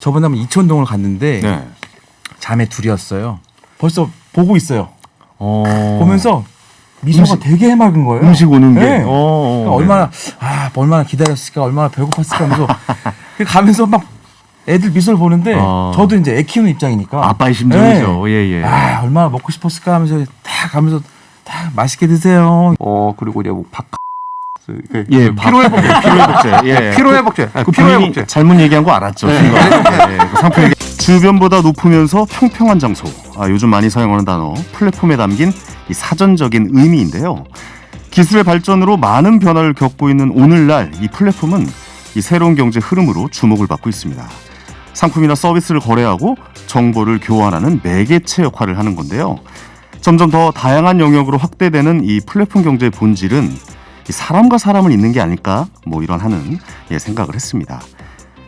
저번에 한번 이천동을 갔는데 네. 자매 둘이었어요. 벌써 보고 있어요. 보면서 미소가 되게 해맑은 거예요. 음식 오는 게. 네. 그러니까 얼마나 기다렸을까, 얼마나 배고팠을까 하면서 가면서 막 애들 미소를 보는데 저도 이제 애 키우는 입장이니까 아빠의 심정이죠. 네. 예, 예. 얼마나 먹고 싶었을까 하면서 딱 가면서 딱 맛있게 드세요. 그리고 이제 뭐 예, 피로회복제. 예. 피로회복제. 그 피로회복제. 본인이 잘못 얘기한 거 알았죠. 예, 그 상표 얘기. 주변보다 높으면서 평평한 장소. 요즘 많이 사용하는 단어. 플랫폼에 담긴 이 사전적인 의미인데요. 기술의 발전으로 많은 변화를 겪고 있는 오늘날 이 플랫폼은 이 새로운 경제 흐름으로 주목을 받고 있습니다. 상품이나 서비스를 거래하고 정보를 교환하는 매개체 역할을 하는 건데요. 점점 더 다양한 영역으로 확대되는 이 플랫폼 경제의 본질은 이 사람과 사람을 잇는 게 아닐까 이런 하는 생각을 했습니다.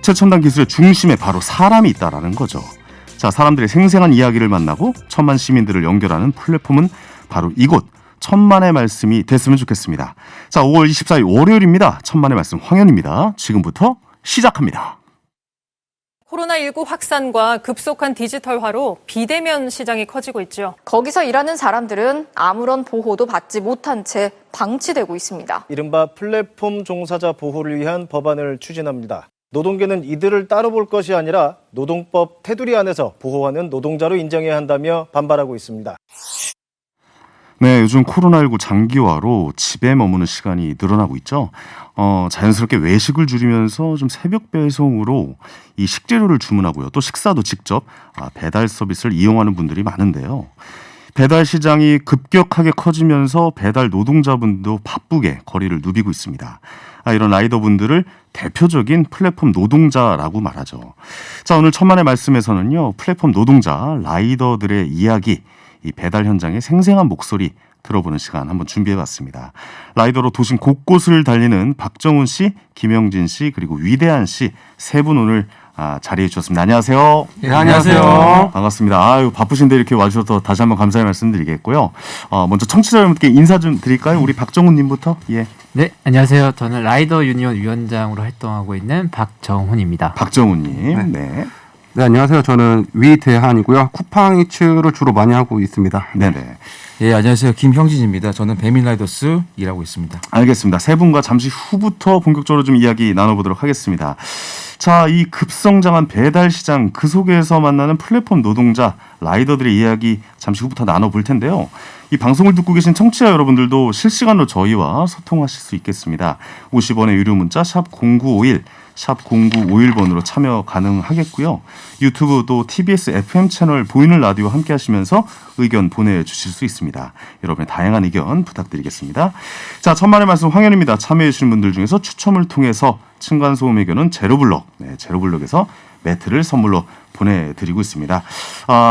최첨단 기술의 중심에 바로 사람이 있다라는 거죠. 자, 사람들의 생생한 이야기를 만나고 천만 시민들을 연결하는 플랫폼은 바로 이곳 천만의 말씀이 됐으면 좋겠습니다. 자, 5월 24일 월요일입니다. 천만의 말씀 황현입니다. 지금부터 시작합니다. 코로나19 확산과 급속한 디지털화로 비대면 시장이 커지고 있죠. 거기서 일하는 사람들은 아무런 보호도 받지 못한 채 방치되고 있습니다. 이른바 플랫폼 종사자 보호를 위한 법안을 추진합니다. 노동계는 이들을 따로 볼 것이 아니라 노동법 테두리 안에서 보호하는 노동자로 인정해야 한다며 반발하고 있습니다. 네, 요즘 코로나19 장기화로 집에 머무는 시간이 늘어나고 있죠. 자연스럽게 외식을 줄이면서 좀 새벽 배송으로 이 식재료를 주문하고요. 또 식사도 직접 배달 서비스를 이용하는 분들이 많은데요. 배달 시장이 급격하게 커지면서 배달 노동자분도 바쁘게 거리를 누비고 있습니다. 이런 라이더분들을 대표적인 플랫폼 노동자라고 말하죠. 자, 오늘 천만의 말씀에서는요. 플랫폼 노동자, 라이더들의 이야기, 이 배달 현장의 생생한 목소리 들어보는 시간 한번 준비해봤습니다. 라이더로 도심 곳곳을 달리는 박정훈 씨, 김영진 씨, 그리고 위대한 씨 세 분 오늘 자리해 주셨습니다. 안녕하세요. 네, 안녕하세요. 반갑습니다. 바쁘신데 이렇게 와주셔서 다시 한번 감사의 말씀드리겠고요. 먼저 청취자 여러분께 인사 좀 드릴까요? 우리 박정훈 님부터. 예. 네, 안녕하세요. 저는 라이더 유니온 위원장으로 활동하고 있는 박정훈입니다. 박정훈 님. 네. 네, 안녕하세요. 저는 위대한이고요. 쿠팡이츠를 주로 많이 하고 있습니다. 네네. 예, 안녕하세요. 김형진입니다. 저는 배민라이더스 일하고 있습니다. 알겠습니다. 세 분과 잠시 후부터 본격적으로 좀 이야기 나눠보도록 하겠습니다. 자, 이 급성장한 배달 시장 그 속에서 만나는 플랫폼 노동자 라이더들의 이야기 잠시 후부터 나눠볼 텐데요. 이 방송을 듣고 계신 청취자 여러분들도 실시간으로 저희와 소통하실 수 있겠습니다. 50원의 유료 문자 샵 0951 샵 0951번으로 참여 가능하겠고요. 유튜브도 TBS FM 채널 보이는 라디오와 함께 하시면서 의견 보내주실 수 있습니다. 여러분의 다양한 의견 부탁드리겠습니다. 자, 천만의 말씀 황현입니다. 참여해 주신 분들 중에서 추첨을 통해서 층간소음 해결은 제로블럭, 제로블럭에서 매트를 선물로 보내드리고 있습니다.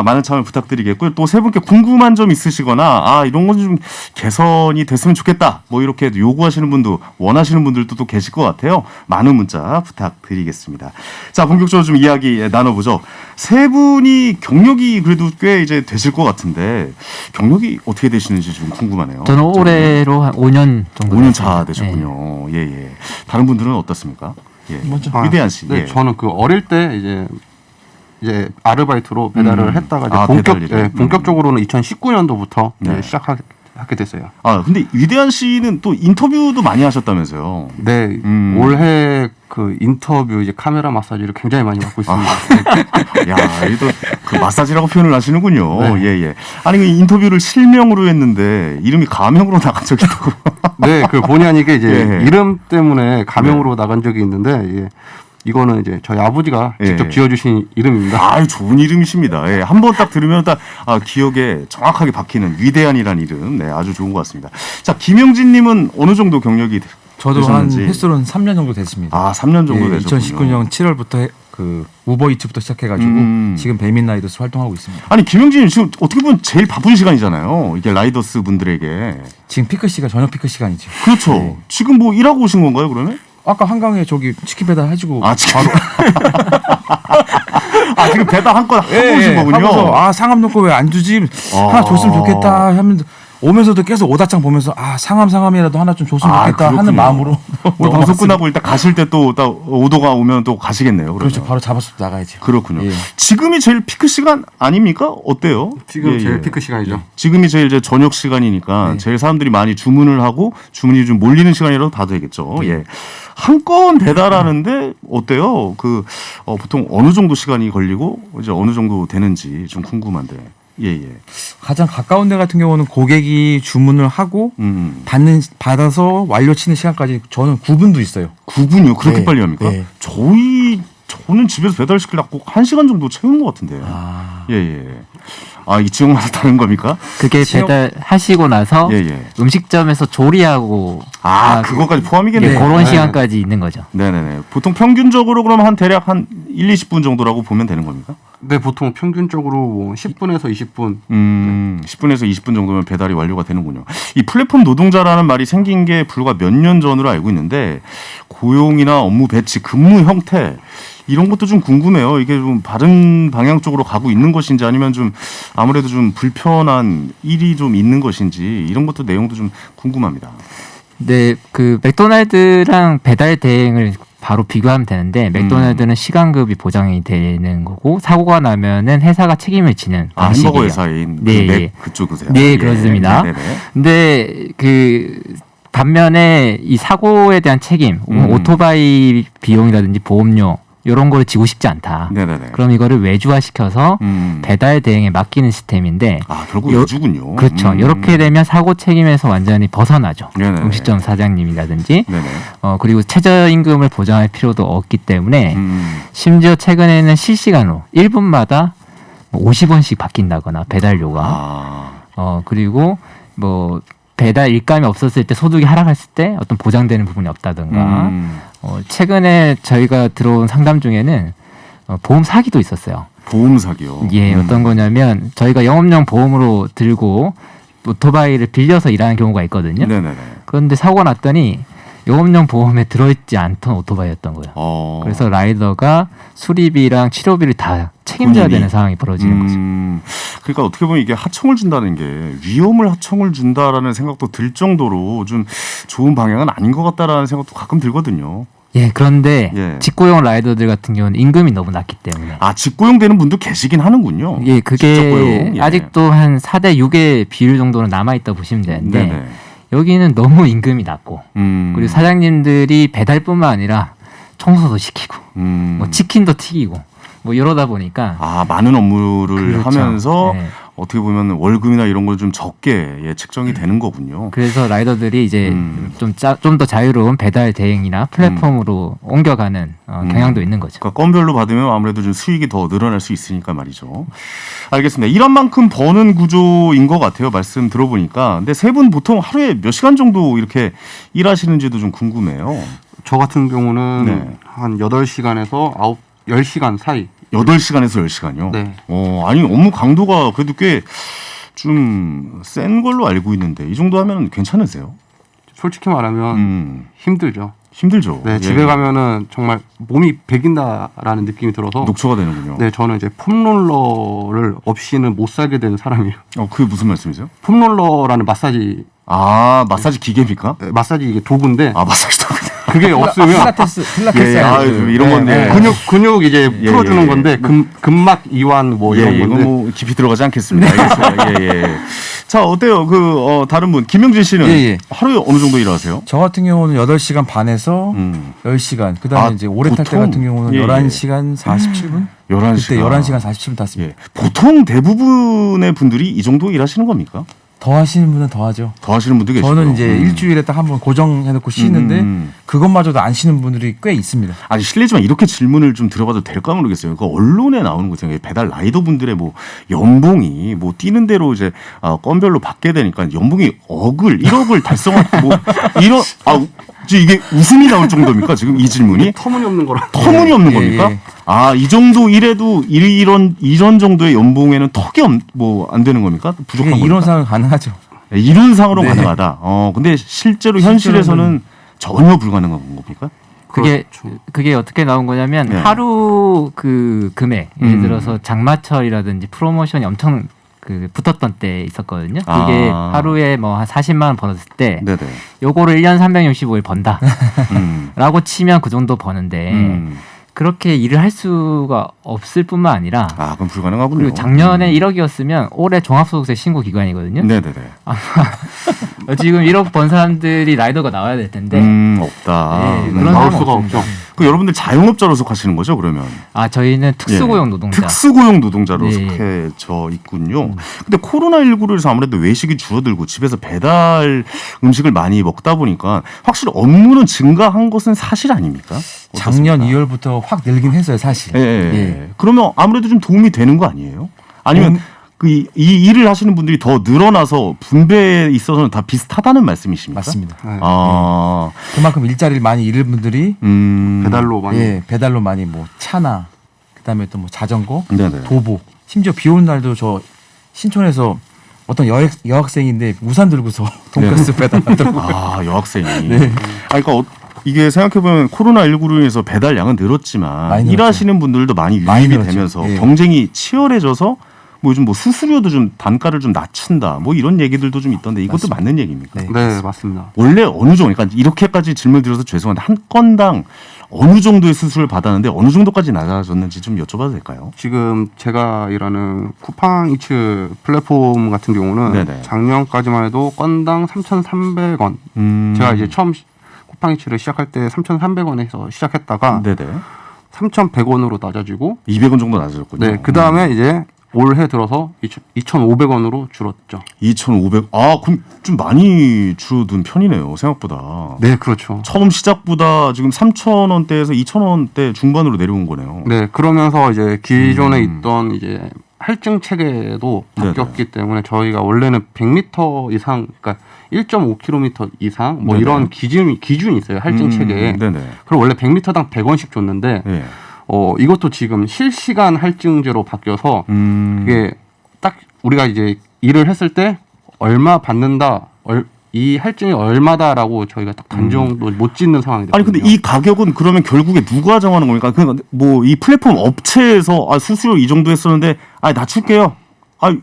많은 참여 부탁드리겠고요. 또 세 분께 궁금한 점 있으시거나 이런 건 좀 개선이 됐으면 좋겠다 이렇게 요구하시는 분도 원하시는 분들도 또 계실 것 같아요. 많은 문자 부탁드리겠습니다. 자, 본격적으로 좀 이야기 나눠보죠. 세 분이 경력이 그래도 꽤 이제 되실 것 같은데 경력이 어떻게 되시는지 좀 궁금하네요. 저는 올해로 한 5년 정도 5년 차 되셨군요. 네. 예. 다른 분들은 어떻습니까? 예. 먼저. 위대한 씨. 네, 예. 저는 어릴 때 이제 아르바이트로 배달을 했다가 이제 배달 일을. 본격적으로는 2019년도부터 네. 시작하게 됐어요. 근데 위대한 씨는 또 인터뷰도 많이 하셨다면서요? 네, 올해 그 인터뷰 이제 카메라 마사지를 굉장히 많이 받고 있습니다. 야, 이도 그 마사지라고 표현을 하시는군요. 네. 예. 아니, 그 인터뷰를 실명으로 했는데 이름이 가명으로 나간 적이 있다고. 네, 본의 아니게 이제 예. 이름 때문에 가명으로 나간 적이 있는데 이거는 이제 저희 아버지가 직접 지어주신 이름입니다. 좋은 이름이십니다. 예, 한번 딱 들으면 딱 기억에 정확하게 박히는 위대한이라는 이름. 네, 아주 좋은 것 같습니다. 자, 김영진님은 어느 정도 경력이 저도 되셨는지? 한 횟수로는 3년 정도 됐습니다. 3년 정도 되셨군요. 2019년 7월부터 그 우버이츠부터 시작해가지고 지금 배민라이더스 활동하고 있습니다. 아니, 김영진님 지금 어떻게 보면 제일 바쁜 시간이잖아요. 이게 라이더스 분들에게. 지금 피크 시간, 저녁 피크 시간이죠. 그렇죠. 네. 지금 뭐 일하고 오신 건가요, 그러면? 아까 한강에 저기 치킨 배달 해주고 바로. 지금 배달 한건 하고 오신 거군요. 하고서 상업 놓고 왜 안 주지? 하나 줬으면 좋겠다 하면 오면서도 계속 오다창 보면서 상암이라도 하나 좀 줬으면 좋겠다 그렇군요. 하는 마음으로 오늘 방송 끝나고 일단 가실 때 또 오도가 오면 또 가시겠네요. 그러면. 그렇죠. 바로 잡아서 나가야죠. 그렇군요. 예. 지금이 제일 피크 시간 아닙니까? 어때요? 지금 예, 제일 예. 피크 시간이죠. 지금이 제일 이제 저녁 시간이니까 네. 제일 사람들이 많이 주문을 하고 주문이 좀 몰리는 시간이라고 봐도 되겠죠. 예. 한 건 배달하는데 어때요? 보통 어느 정도 시간이 걸리고 이제 어느 정도 되는지 좀 궁금한데. 예. 가장 가까운 데 같은 경우는 고객이 주문을 하고 받아서 완료치는 시간까지 저는 9분도 있어요. 9분이요? 그렇게 네. 빨리 합니까? 네. 저는 집에서 배달시키려고 꼭 1시간 정도 채우는 것 같은데. 예. 이 지역마다 다른 겁니까? 그게 배달하시고 나서 예. 음식점에서 조리하고 그거까지 포함이겠네요. 그런 네. 시간까지 있는 거죠. 네네네. 보통 평균적으로 그럼 대략 한 1, 20분 정도라고 보면 되는 겁니까? 네, 보통 평균적으로 뭐 10분에서 20분. 10분에서 20분 정도면 배달이 완료가 되는군요. 이 플랫폼 노동자라는 말이 생긴 게 불과 몇 년 전으로 알고 있는데 고용이나 업무 배치, 근무 형태 이런 것도 좀 궁금해요. 이게 좀 바른 방향 쪽으로 가고 있는 것인지 아니면 좀 아무래도 좀 불편한 일이 좀 있는 것인지 이런 것도 내용도 좀 궁금합니다. 네, 그 맥도날드랑 배달 대행을 바로 비교하면 되는데 맥도날드는 시간급이 보장이 되는 거고 사고가 나면은 회사가 책임을 지는 방식이에요. 햄버거 회사인 네, 맥 그쪽이세요? 네, 예. 그렇습니다. 네네네. 근데 그 반면에 이 사고에 대한 책임, 오토바이 비용이라든지 보험료 이런 거를 지고 싶지 않다. 네네네. 그럼 이거를 외주화시켜서 배달 대행에 맡기는 시스템인데 결국 외주군요. 그렇죠. 이렇게 되면 사고 책임에서 완전히 벗어나죠. 네네네. 음식점 사장님이라든지 네네. 그리고 최저임금을 보장할 필요도 없기 때문에 심지어 최근에는 실시간으로 1분마다 50원씩 바뀐다거나 배달료가 그리고 뭐 배달 일감이 없었을 때 소득이 하락했을 때 어떤 보장되는 부분이 없다든가 최근에 저희가 들어온 상담 중에는 보험 사기도 있었어요. 보험 사기요. 예, 어떤 거냐면 저희가 영업용 보험으로 들고 오토바이를 빌려서 일하는 경우가 있거든요. 네네네. 그런데 사고가 났더니 영업용 보험에 들어있지 않던 오토바이였던 거예요. 그래서 라이더가 수리비랑 치료비를 다 책임져야 본인이? 되는 상황이 벌어지는 거죠. 그러니까 어떻게 보면 이게 하청을 준다는 게 위험을 하청을 준다라는 생각도 들 정도로 좀 좋은 방향은 아닌 것 같다라는 생각도 가끔 들거든요. 예, 그런데 예. 직고용 라이더들 같은 경우는 임금이 너무 낮기 때문에. 직고용 되는 분도 계시긴 하는군요. 예, 직접 그게 고용. 예. 아직도 한 4대 6의 비율 정도는 남아있다 보시면 되는데 네네. 여기는 너무 임금이 낮고 그리고 사장님들이 배달뿐만 아니라 청소도 시키고 뭐 치킨도 튀기고 뭐 이러다 보니까 많은 업무를 그렇죠. 하면서 네. 어떻게 보면 월급이나 이런 걸 좀 적게 책정이 되는 거군요. 그래서 라이더들이 이제 좀 더 자유로운 배달 대행이나 플랫폼으로 옮겨가는 경향도 있는 거죠. 그러니까 건별로 받으면 아무래도 좀 수익이 더 늘어날 수 있으니까 말이죠. 알겠습니다. 일한 만큼 버는 구조인 것 같아요. 말씀 들어보니까. 근데 세 분 보통 하루에 몇 시간 정도 이렇게 일하시는지도 좀 궁금해요. 저 같은 경우는 네. 한 8시간에서 10시간 사이. 8시간에서 10시간이요? 네. 아니 업무 강도가 그래도 꽤 좀 센 걸로 알고 있는데 이 정도 하면 괜찮으세요? 솔직히 말하면 힘들죠. 힘들죠. 네, 예. 집에 가면은 정말 몸이 배긴다라는 느낌이 들어서 녹초가 되는군요. 네, 저는 이제 폼롤러를 없이는 못 살게 되는 사람이에요. 그게 무슨 말씀이세요? 폼롤러라는 마사지 마사지 기계입니까? 마사지 이게 도구인데 마사지 도구. 그게 없으면 필라테스 이런 건데. 근육 이제 풀어주는 예. 건데 근막 이완 뭐 이런 이거 건데 뭐 깊이 들어가지 않겠습니다. 알겠습니다. 예. 자, 어때요? 다른 분 김명진 씨는 예. 하루에 어느 정도 일하세요? 저 같은 경우는 8시간 반에서 10시간. 그다음에 이제 오래 탈 때 보통? 같은 경우는 예, 11시간 47분? 11시간. 그때 11시간 47분 탔습니다. 보통 대부분의 분들이 이 정도 일하시는 겁니까? 더 하시는 분은 더 하죠. 더 하시는 분도 계시고요. 저는 이제 일주일에 딱 한 번 고정해놓고 쉬는데 그것마저도 안 쉬는 분들이 꽤 있습니다. 아니 실례지만 이렇게 질문을 좀 들어봐도 될까 모르겠어요. 그 언론에 나오는 거잖아요. 배달 라이더 분들의 뭐 연봉이 뭐 뛰는 대로 이제 건별로 받게 되니까 연봉이 1억을 달성하고 뭐 이런 이게 웃음이 나올 정도입니까? 지금 이 질문이 터무니없는 거라. 터무니없는 예, 겁니까? 예. 이 정도 일해도 이런 정도의 연봉에는 턱이 안 되는 겁니까? 부족한 겁니까? 이론상은 가능하죠. 이론상으로 네. 가능하다. 근데 실제로 현실에서는 전혀 불가능한 겁니까? 그게 어떻게 나온 거냐면 네. 하루 그 금액 예를 들어서 장마철이라든지 프로모션이 엄청 그 붙었던 때 있었거든요. 그게 하루에 뭐 한 40만 원 벌었을 때 네네. 요거를 1년 365일 번다. 음. 라고 치면 그 정도 버는데 그렇게 일을 할 수가 없을 뿐만 아니라 아, 그럼 불가능하군요. 그리고 작년에 1억이었으면 올해 종합소득세 신고 기간이거든요. 네네네. 지금 1억 번 사람들이 라이더가 나와야 될 텐데 없다. 네, 나올 그런 사람 수가 없습니다. 없죠. 그 여러분들 자영업자로 속하시는 거죠, 그러면? 저희는 특수고용 노동자. 특수고용 노동자로 네. 속해져 있군요. 근데 코로나19로 해서 아무래도 외식이 줄어들고 집에서 배달 음식을 많이 먹다 보니까 확실히 업무는 증가한 것은 사실 아닙니까? 작년 어떻습니까? 2월부터 확 늘긴 했어요, 사실. 예, 예. 그러면 아무래도 좀 도움이 되는 거 아니에요? 아니면 이 일을 하시는 분들이 더 늘어나서 분배에 있어서는 다 비슷하다는 말씀이십니까? 맞습니다. 네. 아, 그만큼 일자리를 많이 잃은 분들이 배달로 많이. 예, 배달로 많이 뭐 차나 그다음에 또 뭐 자전거, 네네. 도보. 심지어 비 오는 날도 저 신촌에서 어떤 여학생인데 우산 들고서 돈가스 배달하더라고요. 아, 여학생이. 그러니까 이게 생각해보면 코로나19로 인해서 배달량은 늘었지만 많이 늘었죠. 일하시는 분들도 많이 많이 유입이 늘었죠. 되면서 예. 경쟁이 치열해져서 뭐 요즘 뭐 수수료도 좀 단가를 좀 낮춘다 뭐 이런 얘기들도 좀 있던데 이것도 맞습니다. 맞는 얘기입니까? 네. 네, 맞습니다. 원래 어느 정도, 그러니까 이렇게까지 질문 드려서 죄송한데 한 건당 어느 정도의 수수료를 받았는데 어느 정도까지 낮아졌는지 좀 여쭤봐도 될까요? 지금 제가 일하는 쿠팡이츠 플랫폼 같은 경우는 네네. 작년까지만 해도 건당 3,300원. 제가 이제 처음 쿠팡이츠를 시작할 때 3,300원에서 시작했다가 네네. 3,100원으로 낮아지고 200원 정도 낮아졌군요. 네, 그다음에 이제 올해 들어서 2,500원으로 줄었죠. 2,500. 아, 그럼 좀 많이 줄어든 편이네요, 생각보다. 네, 그렇죠. 처음 시작보다 지금 3,000원대에서 2,000원대 중반으로 내려온 거네요. 네, 그러면서 이제 기존에 있던 이제 할증 체계도 바뀌었기 때문에 저희가 원래는 100m 이상, 그러니까 1.5km 이상 뭐 네네. 이런 기준이 있어요, 할증 체계에. 네네. 그럼 원래 100m당 100원씩 줬는데 예. 이것도 지금 실시간 할증제로 바뀌어서 그게 딱 우리가 이제 일을 했을 때 얼마 받는다, 이 할증이 얼마다라고 저희가 딱 단정도 못 짓는 상황이 됐거든요. 아니 근데 이 가격은 그러면 결국에 누가 정하는 겁니까? 그러니까 뭐 이 플랫폼 업체에서 수수료 이 정도 했었는데 낮출게요.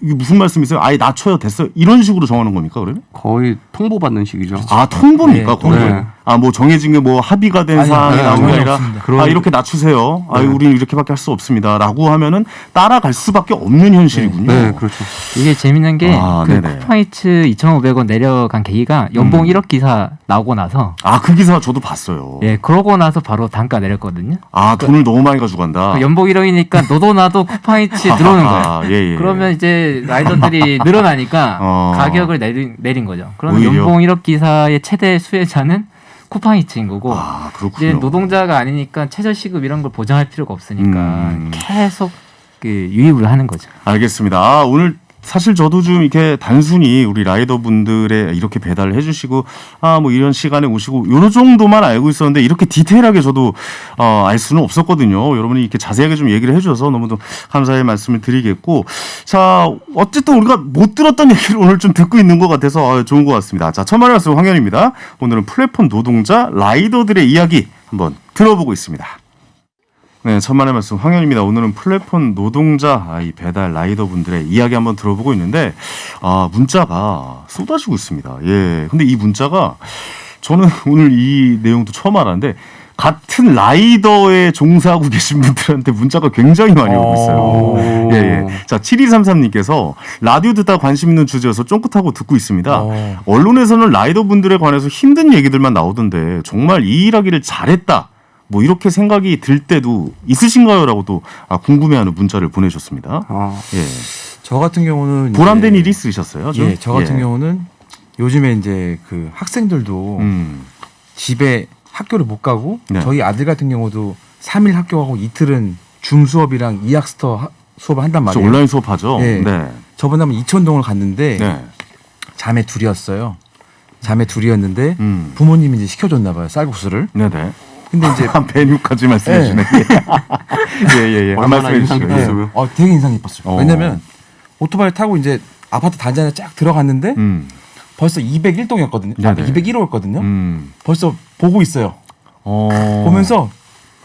이게 무슨 말씀이세요? 아예 낮춰요, 됐어요. 이런 식으로 정하는 겁니까, 그러면? 거의 통보받는 식이죠. 통보입니까? 네, 통보. 네. 뭐 정해진 게 뭐 합의가 된 아니, 사항이 네, 나온 게 전혀 아니라 없습니다. 이렇게 낮추세요. 네. 우리는 이렇게밖에 할 수 없습니다라고 하면은 따라갈 수밖에 없는 현실이군요. 네, 그렇죠. 이게 재밌는 게 그 네네. 쿠팡이츠 2,500원 내려간 계기가 연봉 1억 기사 나오고 나서 그 기사 저도 봤어요. 예, 그러고 나서 바로 단가 내렸거든요. 돈을 너무 많이 가지고 간다. 그 연봉 1억이니까 너도 나도 쿠팡이츠에 들어오는 거예요. 예. 그러면 이제 라이더들이 늘어나니까 가격을 내린 거죠. 그러면 오히려? 연봉 1억 기사의 최대 수혜자는 쿠팡이츠인 거고 그렇군요. 이제 노동자가 아니니까 최저시급 이런 걸 보장할 필요가 없으니까 계속 그 유입을 하는 거죠. 알겠습니다. 오늘 사실 저도 좀 이렇게 단순히 우리 라이더 분들의 이렇게 배달을 해주시고 뭐 이런 시간에 오시고 요런 정도만 알고 있었는데 이렇게 디테일하게 저도 알 수는 없었거든요. 여러분이 이렇게 자세하게 좀 얘기를 해주셔서 너무도 감사의 말씀을 드리겠고, 자 어쨌든 우리가 못 들었던 얘기를 오늘 좀 듣고 있는 것 같아서 좋은 것 같습니다. 자, 천만의 말씀 황현입니다. 오늘은 플랫폼 노동자 라이더들의 이야기 한번 들어보고 있습니다. 네, 천만의 말씀 황현입니다. 오늘은 플랫폼 노동자 이 배달 라이더 분들의 이야기 한번 들어보고 있는데 문자가 쏟아지고 있습니다. 예, 근데 이 문자가 저는 오늘 이 내용도 처음 알았는데 같은 라이더에 종사하고 계신 분들한테 문자가 굉장히 많이 오고 있어요. 예. 자, 7233님께서 라디오 듣다 관심 있는 주제여서 쫑긋하고 듣고 있습니다. 언론에서는 라이더 분들에 관해서 힘든 얘기들만 나오던데 정말 이 일하기를 잘했다, 뭐 이렇게 생각이 들 때도 있으신가요?라고 또 궁금해하는 문자를 보내셨습니다. 예. 저 같은 경우는 보람된 이제- 일이 있으셨어요? 좀? 예, 저 같은 경우는 요즘에 이제 그 학생들도 집에 학교를 못 가고 네. 저희 아들 같은 경우도 3일 학교 가고 이틀은 줌 수업이랑 이학스터 수업을 한단 저 말이에요. 온라인 수업하죠. 예. 네. 저번에 한번 이천동을 갔는데 네. 자매 둘이었어요. 자매 둘이었는데 부모님이 이제 시켜줬나 봐요, 쌀국수를. 네네. 근데 이제 메뉴까지 말씀해 주시네. 예. 얼마나 말씀해 인상 주시죠. 깊었어요? 되게 인상 깊었어요. 어. 왜냐면 오토바이 타고 이제 아파트 단지 안에 쫙 들어갔는데 벌써 201동이었거든요. 네네. 201호였거든요. 벌써 보고 있어요. 어. 보면서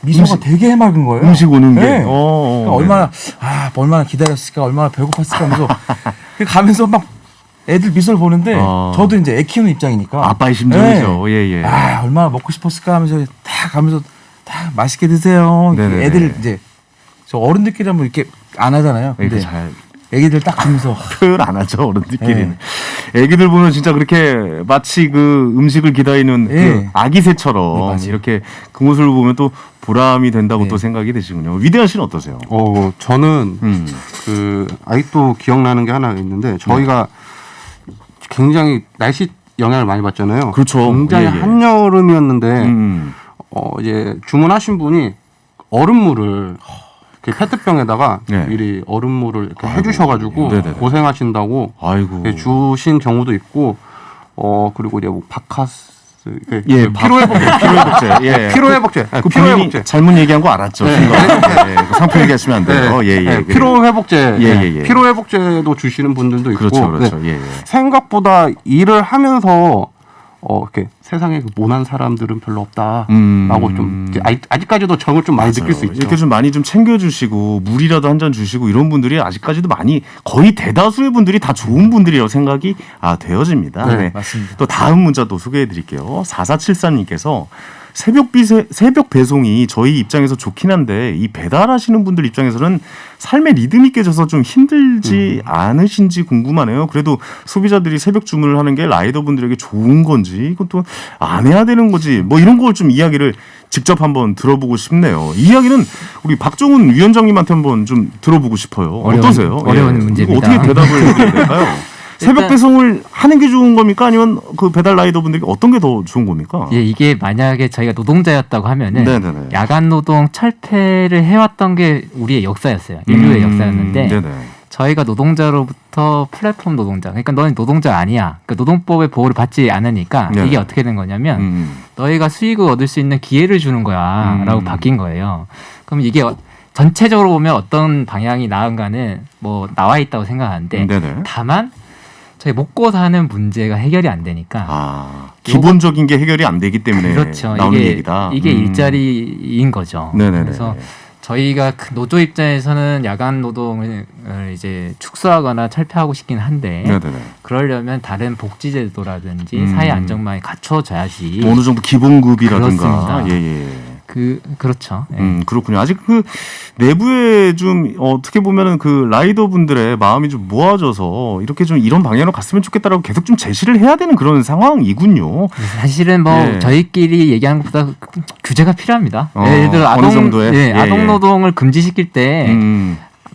미소가 되게 해맑은 거예요. 음식 오는 게. 네. 어. 그러니까 얼마나 기다렸을까, 얼마나 배고팠을까 하면서 가면서 막 애들 미소를 보는데 저도 이제 애 키우는 입장이니까 아빠의 심정이죠. 예. 아 얼마나 먹고 싶었을까 하면서 다 가면서 다 맛있게 드세요. 네네네. 애들 이제 저 어른들끼리 하면 이렇게 안 하잖아요. 근데 이렇게 잘 애기들 딱 주면서 표현 안 하죠, 어른들끼리는. 애기들 보면 진짜 그렇게 마치 그 음식을 기다리는 그 예. 아기 새처럼 네, 맞아요. 이렇게 그 모습을 보면 또 보람이 된다고 네. 또 생각이 되시군요. 위대한 씨는 어떠세요? 저는 음. 그 아직도 기억나는 게 하나 있는데 저희가 굉장히 날씨 영향을 많이 받잖아요. 그렇죠. 굉장히 예. 한여름이었는데 음. 이제 주문하신 분이 얼음물을 이렇게 페트병에다가 네. 미리 얼음물을 이렇게 해주셔가지고 네네네. 고생하신다고 아이고. 이렇게 주신 경우도 있고 그리고 이제 뭐 바카스 예, 피로회복제 예. 피로회복제 그 본인이 피로회복제 잘못 얘기한 거 알았죠. 네. 예, 그 상표 얘기하시면 안 돼요. 예. 그래요. 피로회복제 예. 피로회복제도 주시는 분들도 있고 그렇죠. 네. 예. 생각보다 일을 하면서 이렇게 세상에 그 모난 사람들은 별로 없다라고 좀 이제 아직까지도 저걸 좀 많이 느낄 수 있죠. 이렇게 좀 많이 좀 챙겨주시고 물이라도 한 잔 주시고 이런 분들이 아직까지도 많이 거의 대다수의 분들이 다 좋은 분들이라고 생각이 되어집니다. 네, 네. 맞습니다. 또 다음 문자 또 소개해드릴게요. 4474님께서 새벽 배송이 저희 입장에서 좋긴 한데 이 배달하시는 분들 입장에서는 삶의 리듬이 깨져서 좀 힘들지 않으신지 궁금하네요. 그래도 소비자들이 새벽 주문을 하는 게 라이더분들에게 좋은 건지 이건 또 안 해야 되는 거지 뭐 이런 걸 좀 이야기를 직접 한번 들어보고 싶네요. 이 이야기는 우리 박종훈 위원장님한테 한번 좀 들어보고 싶어요. 어떠세요? 어려운 이거 문제입니다. 어떻게 대답을 드려야 될까요? 새벽 배송을 하는 게 좋은 겁니까? 아니면 그 배달 라이더분들에게 어떤 게 더 좋은 겁니까? 예, 이게 만약에 저희가 노동자였다고 하면은 네네네. 야간 노동 철폐를 해왔던 게 우리의 역사였어요. 인류의 역사였는데 네네. 저희가 노동자로부터 플랫폼 노동자, 그러니까 너는 노동자 아니야. 그러니까 노동법의 보호를 받지 않으니까 네네. 이게 어떻게 된 거냐면 너희가 수익을 얻을 수 있는 기회를 주는 거야라고 바뀐 거예요. 그럼 이게 전체적으로 보면 어떤 방향이 나은가는 뭐 나와 있다고 생각하는데 네네. 다만 저희 먹고 사는 문제가 해결이 안 되니까 기본적인 게 해결이 안 되기 때문에 그렇죠. 나오는 얘기다. 이게 일자리인 거죠. 네네네. 그래서 저희가 그 노조 입장에서는 야간 노동을 이제 축소하거나 철폐하고 싶긴 한데 네네네. 그러려면 다른 복지제도라든지 사회 안정망이 갖춰져야지. 어느 정도 기본급이라든가. 그렇습니다. 예. 그렇죠. 예. 그렇군요. 아직 그 내부에 좀 어떻게 보면은 그 라이더 분들의 마음이 좀 모아져서 이렇게 좀 이런 방향으로 갔으면 좋겠다라고 계속 좀 제시를 해야 되는 그런 상황이군요. 사실은 뭐 예. 저희끼리 얘기하는 것보다 규제가 필요합니다. 어느 예를 들어 정도의? 예. 아동 노동을 금지시킬 때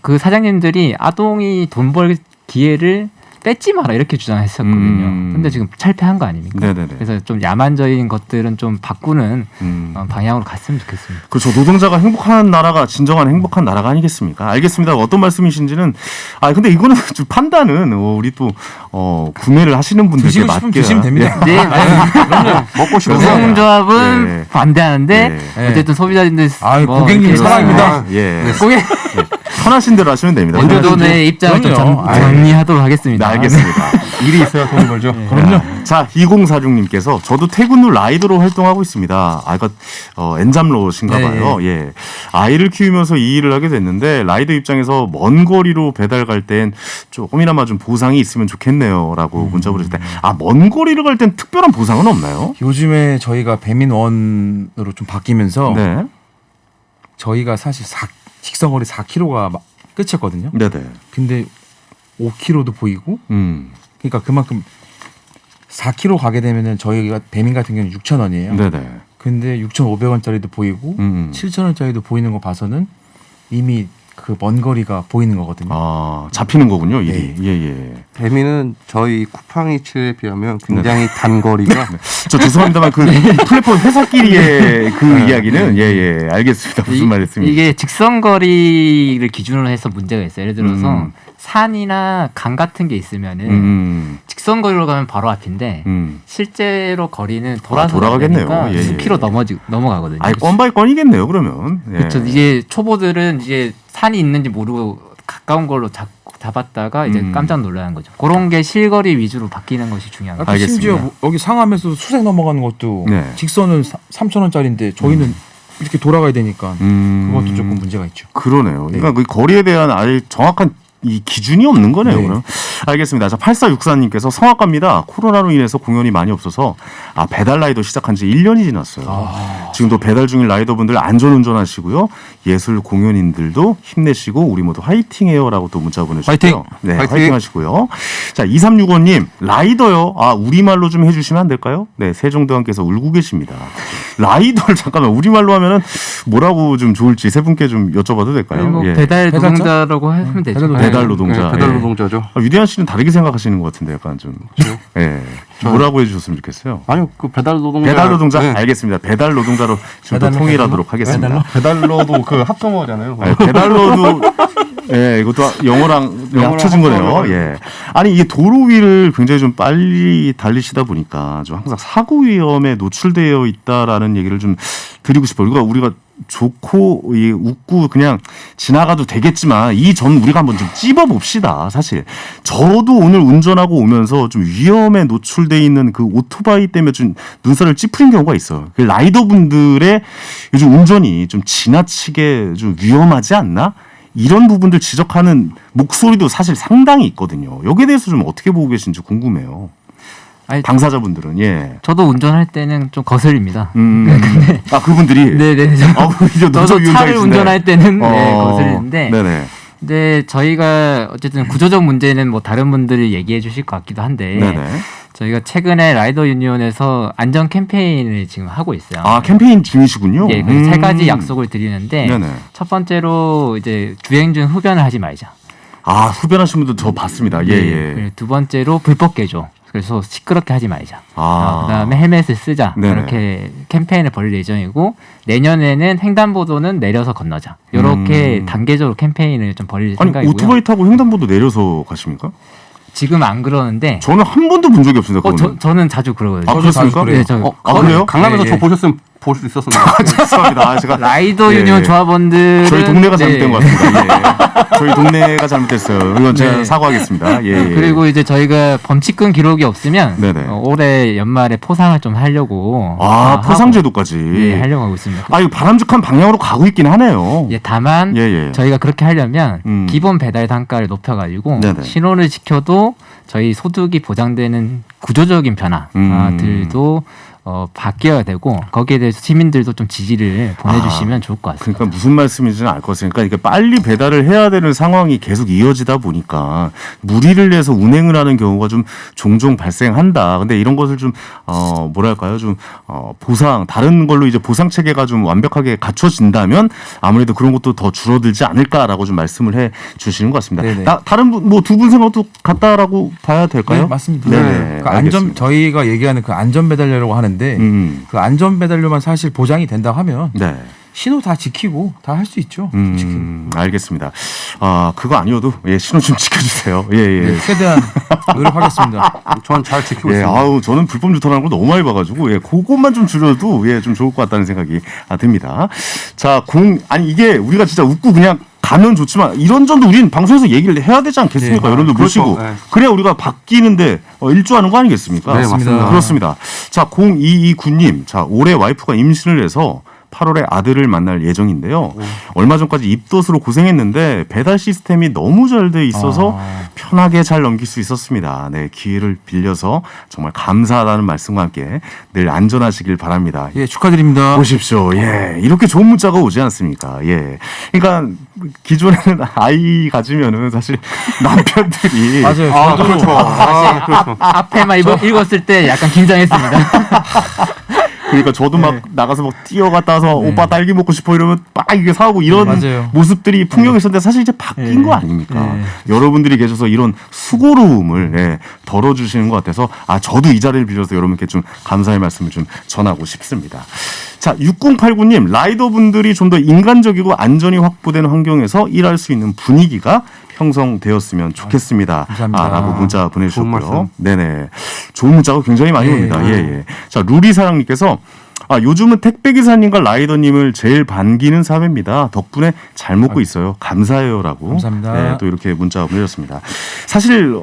그 사장님들이 아동이 돈 벌 기회를 뺏지 마라 이렇게 주장했었거든요. 근데 지금 철폐한 거 아닙니까? 네네네. 그래서 좀 야만적인 것들은 좀 바꾸는 방향으로 갔으면 좋겠습니다. 그렇죠. 노동자가 행복한 나라가 진정한 행복한 나라가 아니겠습니까? 알겠습니다. 어떤 말씀이신지는 근데 이거는 좀 판단은 우리 또 구매를 하시는 분들께 드시고 싶으면 맞게 드시면 됩니다. 네, 먹고 싶어서 노동조합은 네. 반대하는데 네. 어쨌든 소비자님들 고객님 이렇게 사랑입니다. 예. 고객 편하신 대로 하시면 됩니다. 원조돈의 입장을 좀 그럼요. 정리하도록 하겠습니다. 네, 알겠습니다. 일이 있어야 돈을 벌죠. 그럼요. 자, 2046님께서 저도 퇴근 후 라이더로 활동하고 있습니다. 이거 엔잡러신가 봐요. 예. 아이를 키우면서 이 일을 하게 됐는데 라이더 입장에서 먼 거리로 배달 갈 땐 조금이나마 좀 보상이 있으면 좋겠네요라고 문자 보내실 때 먼 거리를 갈 땐 특별한 보상은 없나요? 요즘에 저희가 배민원으로 좀 바뀌면서 네. 저희가 사실 직선거리 4km가 끝이었거든요. 네네. 근데 5km도 보이고 그러니까 그만큼 4km 가게 되면은 저희가 배민 같은 경우는 6,000원이에요. 네네. 근데 6,500원짜리도 보이고 7,000원짜리도 보이는 거 봐서는 이미 그 먼 거리가 보이는 거거든요. 잡히는 거군요, 일이. 예. 배민은 저희 쿠팡이츠에 비하면 굉장히 단거리가 저 죄송합니다만 그 플랫폼 회사끼리의 그 이야기는 예, 알겠습니다. 무슨 말씀인지. 이게 직선거리를 기준으로 해서 문제가 있어요. 예를 들어서 산이나 강 같은 게 있으면은 직선거리로 가면 바로 앞인데 실제로 거리는 돌아서 돌아가겠네요. 가니까 예. 수키로 넘어가거든요. 건바이 건이겠네요, 그러면. 예. 그렇죠. 이게 초보들은 이제 산이 있는지 모르고 가까운 걸로 잡았다가 이제 깜짝 놀라는 거죠. 그런 게 실거리 위주로 바뀌는 것이 중요한 거죠. 알겠습니다. 심지어 여기 상암에서 수색 넘어가는 것도 네. 직선은 3,000원짜리인데 저희는 이렇게 돌아가야 되니까 그것도 조금 문제가 있죠. 그러네요. 그러니까 그 거리에 대한 아예 정확한 이 기준이 없는 거네요. 네. 그럼 알겠습니다. 자, 8464님께서 성악가입니다. 코로나로 인해서 공연이 많이 없어서 배달 라이더 시작한 지 1년이 지났어요. 지금도 배달 중인 라이더분들 안전운전하시고요. 예술 공연인들도 힘내시고 우리 모두 화이팅해요라고 또 문자 보내주셨고요. 네, 화이팅 하시고요. 자, 2365님 라이더요. 우리말로 좀 해주시면 안 될까요? 네, 세종대왕께서 울고 계십니다. 라이더를 잠깐만 우리말로 하면은 뭐라고 좀 좋을지 세 분께 좀 여쭤봐도 될까요? 뭐 예. 배달 노동자라고 하면 되죠. 배달 노동자. 네, 배달 예. 노동자죠. 유대한 씨는 다르게 생각하시는 것 같은데 약간 좀. 예. 뭐라고 해주셨으면 좋겠어요. 아니요, 그 배달 노동자. 배달 노동자 네. 알겠습니다. 배달 노동자로 지금 또 통일하도록 하겠습니다. 배달로도 그 합성어잖아요. 배달로도 예, 이것도 영어랑 합쳐진 거네요. 합쳐진 예. 아니 이게 도로 위를 굉장히 좀 빨리 달리시다 보니까 좀 항상 사고 위험에 노출되어 있다라는 얘기를 좀 드리고 싶어요. 우리가 좋고 웃고 그냥 지나가도 되겠지만 이 점 우리가 한번 좀 찝어봅시다. 사실 저도 오늘 운전하고 오면서 좀 위험에 노출돼 있는 그 오토바이 때문에 좀 눈살을 찌푸린 경우가 있어요. 그 라이더분들의 요즘 운전이 좀 지나치게 좀 위험하지 않나? 이런 부분들 지적하는 목소리도 사실 상당히 있거든요. 여기에 대해서 좀 어떻게 보고 계신지 궁금해요. 아니, 당사자분들은 예. 저도 운전할 때는 좀 거슬립니다. 그분들이 네네. 저도 차를 운전할 때는 거슬리는데. 네네. 근데 저희가 어쨌든 구조적 문제는 뭐 다른 분들이 얘기해 주실 것 같기도 한데 네네. 저희가 최근에 라이더 유니온에서 안전 캠페인을 지금 하고 있어요. 캠페인 중이시군요. 예, 그래서 세 가지 약속을 드리는데 네네. 첫 번째로 이제 주행 중 흡연을 하지 말자. 흡연하신 분도 저 봤습니다. 예, 예. 그리고 두 번째로 불법 개조. 그래서 시끄럽게 하지 말자. 아. 그다음에 헬멧을 쓰자. 네네. 이렇게 캠페인을 벌일 예정이고 내년에는 횡단보도는 내려서 건너자. 이렇게 단계적으로 캠페인을 좀 벌일 아니 생각이고요. 오토바이 타고 횡단보도 내려서 가십니까? 지금 안 그러는데 저는 한 번도 본 적이 없습니다. 저는 자주 그러거든요. 그렇습니까? 네, 저 그래요? 강남에서 예, 저 예. 보셨으면 볼 수 있었습니다. 죄송합니다. 제가 라이더 예, 유니온 예. 조합원들 저희 동네가 잘못된 것 같습니다. 예. 저희 동네가 잘못됐어요. 이건 제가 네. 사과하겠습니다. 예, 예. 그리고 이제 저희가 범칙금 기록이 없으면 네네. 올해 연말에 포상을 좀 하려고 포상제도까지. 네, 하려고 하고 있습니다. 이거 바람직한 방향으로 가고 있긴 하네요. 예, 다만 예, 예. 저희가 그렇게 하려면 음. 기본 배달 단가를 높여가지고 네네. 신호를 지켜도 저희 소득이 보장되는 구조적인 변화들도 바뀌어야 되고 거기에 대해서 시민들도 좀 지지를 보내주시면 좋을 것 같습니다. 그러니까 무슨 말씀인지는 알 것 같으니까 이게 빨리 배달을 해야 되는 상황이 계속 이어지다 보니까 무리를 내서 운행을 하는 경우가 좀 종종 발생한다. 근데 이런 것을 좀 뭐랄까요? 좀 보상 다른 걸로 이제 보상 체계가 좀 완벽하게 갖춰진다면 아무래도 그런 것도 더 줄어들지 않을까라고 좀 말씀을 해 주시는 것 같습니다. 네네. 다른 분 뭐 두 분 생각도 같다라고 봐야 될까요? 네, 맞습니다. 네네. 그 알겠습니다. 저희가 얘기하는 그 안전 배달료라고 하는데 그 안전 배달료만 사실 보장이 된다 하면 네. 신호 다 지키고 다 할 수 있죠. 알겠습니다. 그거 아니어도 신호 좀 지켜주세요. 예, 예. 네, 최대한 노력하겠습니다. 전 잘 지키고 예, 있습니다. 저는 불법 유턴하는 걸 너무 많이 봐가지고 그것만 좀 줄여도 좀 좋을 것 같다는 생각이 듭니다. 자, 이게 우리가 진짜 웃고 그냥 가면 좋지만 이런 점도 우리는 방송에서 얘기를 해야 되지 않겠습니까? 네. 여러분들 그렇죠. 모시고 네. 그래야 우리가 바뀌는데 일조하는 거 아니겠습니까? 네, 맞습니다. 그렇습니다. 자, 0229님, 자 올해 와이프가 임신을 해서 8월에 아들을 만날 예정인데요. 얼마 전까지 입덧으로 고생했는데 배달 시스템이 너무 잘 돼 있어서 편하게 잘 넘길 수 있었습니다. 네, 기회를 빌려서 정말 감사하다는 말씀과 함께 늘 안전하시길 바랍니다. 예, 축하드립니다. 보십시오. 예, 이렇게 좋은 문자가 오지 않습니까? 예, 그러니까 기존에는 아이 가지면은 사실 남편들이 맞아요. 저도 앞에만 읽었을 때 약간 긴장했습니다. 그러니까 저도 막 나가서 막 뛰어갔다 와서 오빠 딸기 먹고 싶어 이러면 막 이게 사오고 이런 맞아요. 모습들이 풍경이 있었는데 사실 이제 바뀐 거 아닙니까? 여러분들이 계셔서 이런 수고로움을 덜어주시는 것 같아서 저도 이 자리를 빌려서 여러분께 좀 감사의 말씀을 좀 전하고 싶습니다. 자, 6089님 라이더분들이 좀 더 인간적이고 안전이 확보된 환경에서 일할 수 있는 분위기가 형성되었으면 좋겠습니다. 감사합니다. 라고 문자 보내주셨고요. 좋은 말씀. 네네. 좋은 문자가 굉장히 많이 예. 옵니다. 예, 예. 자, 루리사랑님께서 요즘은 택배기사님과 라이더님을 제일 반기는 사회입니다. 덕분에 잘 먹고 있어요. 감사해요라고. 감사합니다. 네, 또 이렇게 문자 보내셨습니다. 사실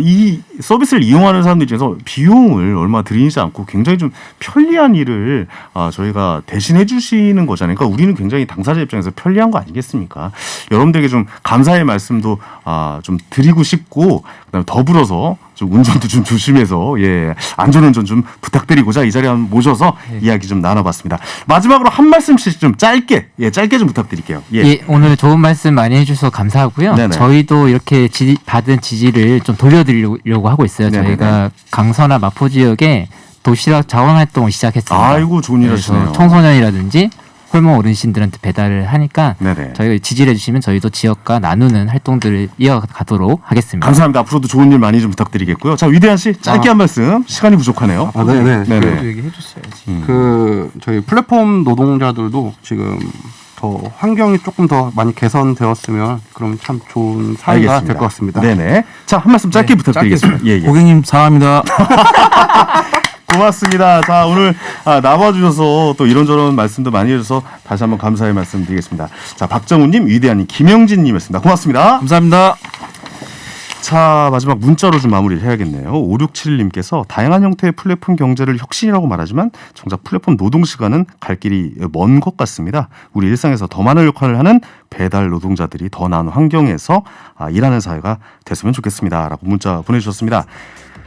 이 서비스를 이용하는 사람들 중에서 비용을 얼마 들이지 않고 굉장히 좀 편리한 일을 저희가 대신해 주시는 거잖아요. 그러니까 우리는 굉장히 당사자 입장에서 편리한 거 아니겠습니까? 여러분들에게 좀 감사의 말씀도 좀 드리고 싶고, 그다음에 더불어서 좀 운전도 좀 조심해서 안전운전 좀 부탁드리고자 이 자리에 한번 모셔서 이야기 좀 나눠봤습니다. 마지막으로 한 말씀씩 좀 짧게 좀 부탁드릴게요. 예, 오늘 좋은 말씀 많이 해주셔서 감사하고요. 네네. 저희도 이렇게 받은 지지를 좀 돌려드리려고 하고 있어요. 네네네. 저희가 강서나 마포 지역에 도시락 자원 활동을 시작했습니다. 아이고, 좋은 일 그래서 하시네요. 청소년이라든지 홀몸 어르신들한테 배달을 하니까 네네. 저희가 지지를 해주시면 저희도 지역과 나누는 활동들을 이어가도록 하겠습니다. 감사합니다. 앞으로도 좋은 일 많이 좀 부탁드리겠고요. 자, 위대한 씨 짧게 한 말씀. 시간이 부족하네요. 네네. 네네. 그래도 얘기해 줬어야지. 저희 플랫폼 노동자들도 지금 더 환경이 조금 더 많이 개선되었으면 그럼 참 좋은 사회가 될 것 같습니다. 네네. 자, 한 말씀 짧게 부탁드리겠습니다. 예. 고객님 사랑합니다. 고맙습니다. 자, 오늘 나와주셔서 또 이런저런 말씀도 많이 해주셔서 다시 한번 감사의 말씀드리겠습니다. 자, 박정우님, 위대한님, 김영진님이었습니다. 고맙습니다. 감사합니다. 자, 마지막 문자로 좀 마무리를 해야겠네요. 5671님께서 다양한 형태의 플랫폼 경제를 혁신이라고 말하지만 정작 플랫폼 노동 시간은 갈 길이 먼 것 같습니다. 우리 일상에서 더 많은 역할을 하는 배달 노동자들이 더 나은 환경에서 일하는 사회가 됐으면 좋겠습니다. 라고 문자 보내주셨습니다.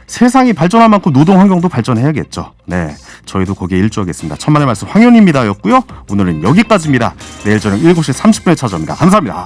세상이 발전할 만큼 노동 환경도 발전해야겠죠. 네, 저희도 거기에 일조하겠습니다. 천만의 말씀 황현입니다 였고요. 오늘은 여기까지입니다. 내일 저녁 7시 30분에 찾아옵니다. 감사합니다.